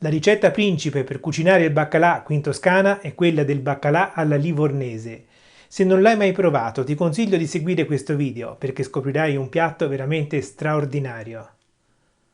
La ricetta principe per cucinare il baccalà qui in Toscana è quella del baccalà alla livornese. Se non l'hai mai provato, ti consiglio di seguire questo video perché scoprirai un piatto veramente straordinario.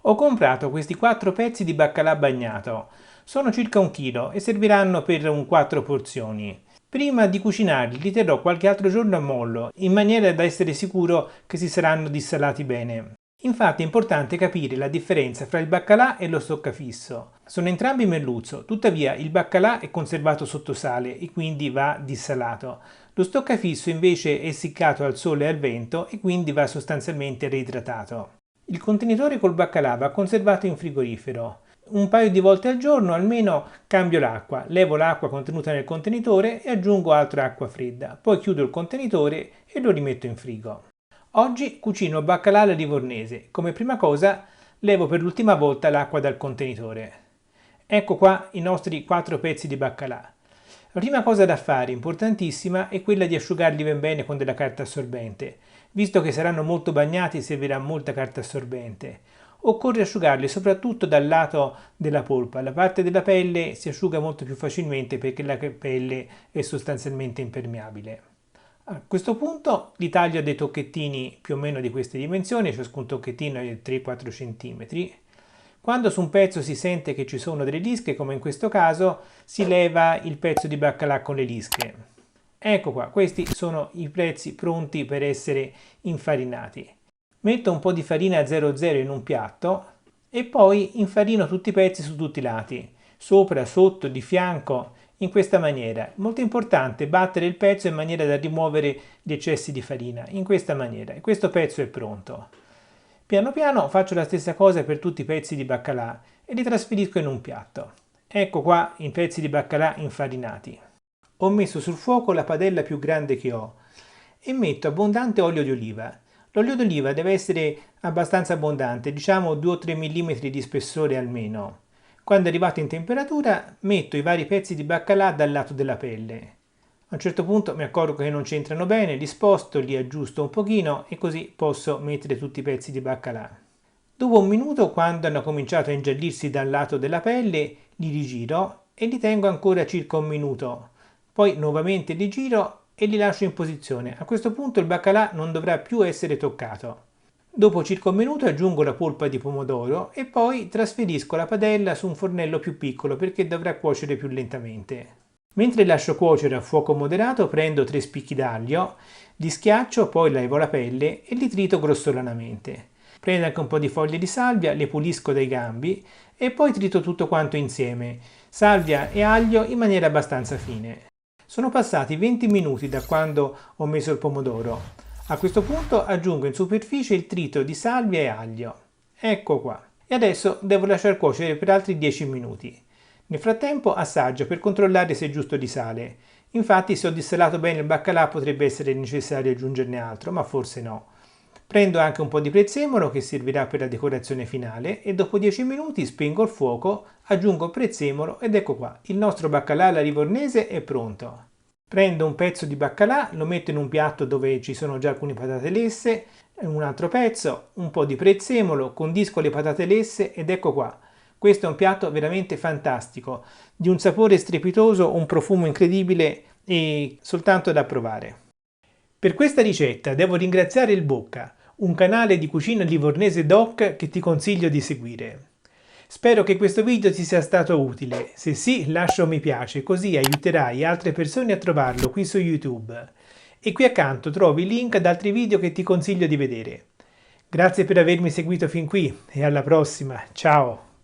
Ho comprato questi 4 pezzi di baccalà bagnato. Sono circa 1 chilo e serviranno per un 4 porzioni. Prima di cucinarli li terrò qualche altro giorno a mollo, in maniera da essere sicuro che si saranno dissalati bene. Infatti è importante capire la differenza fra il baccalà e lo stoccafisso. Sono entrambi merluzzo, tuttavia il baccalà è conservato sotto sale e quindi va dissalato. Lo stoccafisso invece è essiccato al sole e al vento e quindi va sostanzialmente reidratato. Il contenitore col baccalà va conservato in frigorifero. Un paio di volte al giorno almeno cambio l'acqua, levo l'acqua contenuta nel contenitore e aggiungo altra acqua fredda, poi chiudo il contenitore e lo rimetto in frigo. Oggi cucino baccalà alla livornese. Come prima cosa levo per l'ultima volta l'acqua dal contenitore. Ecco qua i nostri 4 pezzi di baccalà. La prima cosa da fare, importantissima, è quella di asciugarli ben bene con della carta assorbente. Visto che saranno molto bagnati servirà molta carta assorbente. Occorre asciugarli soprattutto dal lato della polpa. La parte della pelle si asciuga molto più facilmente perché la pelle è sostanzialmente impermeabile. A questo punto li taglio a dei tocchettini più o meno di queste dimensioni, ciascun tocchettino è 3-4 cm. Quando su un pezzo si sente che ci sono delle lische, come in questo caso, si leva il pezzo di baccalà con le lische. Ecco qua, questi sono i pezzi pronti per essere infarinati. Metto un po' di farina 00 in un piatto e poi infarino tutti i pezzi su tutti i lati, sopra, sotto, di fianco, in questa maniera. Molto importante battere il pezzo in maniera da rimuovere gli eccessi di farina, in questa maniera, e questo pezzo è pronto. Piano piano faccio la stessa cosa per tutti i pezzi di baccalà e li trasferisco in un piatto. Ecco qua i pezzi di baccalà infarinati. Ho messo sul fuoco la padella più grande che ho e metto abbondante olio di oliva. L'olio d'oliva deve essere abbastanza abbondante, diciamo 2 o 3 mm di spessore almeno. Quando è arrivato in temperatura metto i vari pezzi di baccalà dal lato della pelle. A un certo punto mi accorgo che non c'entrano bene, li sposto, li aggiusto un pochino e così posso mettere tutti i pezzi di baccalà. Dopo un minuto, quando hanno cominciato a ingiallirsi dal lato della pelle, li rigiro e li tengo ancora circa un minuto. Poi nuovamente li giro e li lascio in posizione. A questo punto il baccalà non dovrà più essere toccato. Dopo circa un minuto aggiungo la polpa di pomodoro e poi trasferisco la padella su un fornello più piccolo perché dovrà cuocere più lentamente. Mentre lascio cuocere a fuoco moderato prendo 3 spicchi d'aglio, li schiaccio, poi levo la pelle e li trito grossolanamente. Prendo anche un po' di foglie di salvia, le pulisco dai gambi e poi trito tutto quanto insieme, salvia e aglio in maniera abbastanza fine. Sono passati 20 minuti da quando ho messo il pomodoro. A questo punto aggiungo in superficie il trito di salvia e aglio. Ecco qua. E adesso devo lasciar cuocere per altri 10 minuti. Nel frattempo assaggio per controllare se è giusto di sale. Infatti se ho dissalato bene il baccalà potrebbe essere necessario aggiungerne altro, ma forse no. Prendo anche un po' di prezzemolo che servirà per la decorazione finale e dopo 10 minuti spengo il fuoco, aggiungo il prezzemolo ed ecco qua, il nostro baccalà alla livornese è pronto. Prendo un pezzo di baccalà, lo metto in un piatto dove ci sono già alcune patate lesse, un altro pezzo, un po' di prezzemolo, condisco le patate lesse ed ecco qua. Questo è un piatto veramente fantastico, di un sapore strepitoso, un profumo incredibile e soltanto da provare. Per questa ricetta devo ringraziare il Bocca, un canale di cucina livornese doc che ti consiglio di seguire. Spero che questo video ti sia stato utile, se sì lascia un mi piace così aiuterai altre persone a trovarlo qui su YouTube. E qui accanto trovi il link ad altri video che ti consiglio di vedere. Grazie per avermi seguito fin qui e alla prossima, ciao!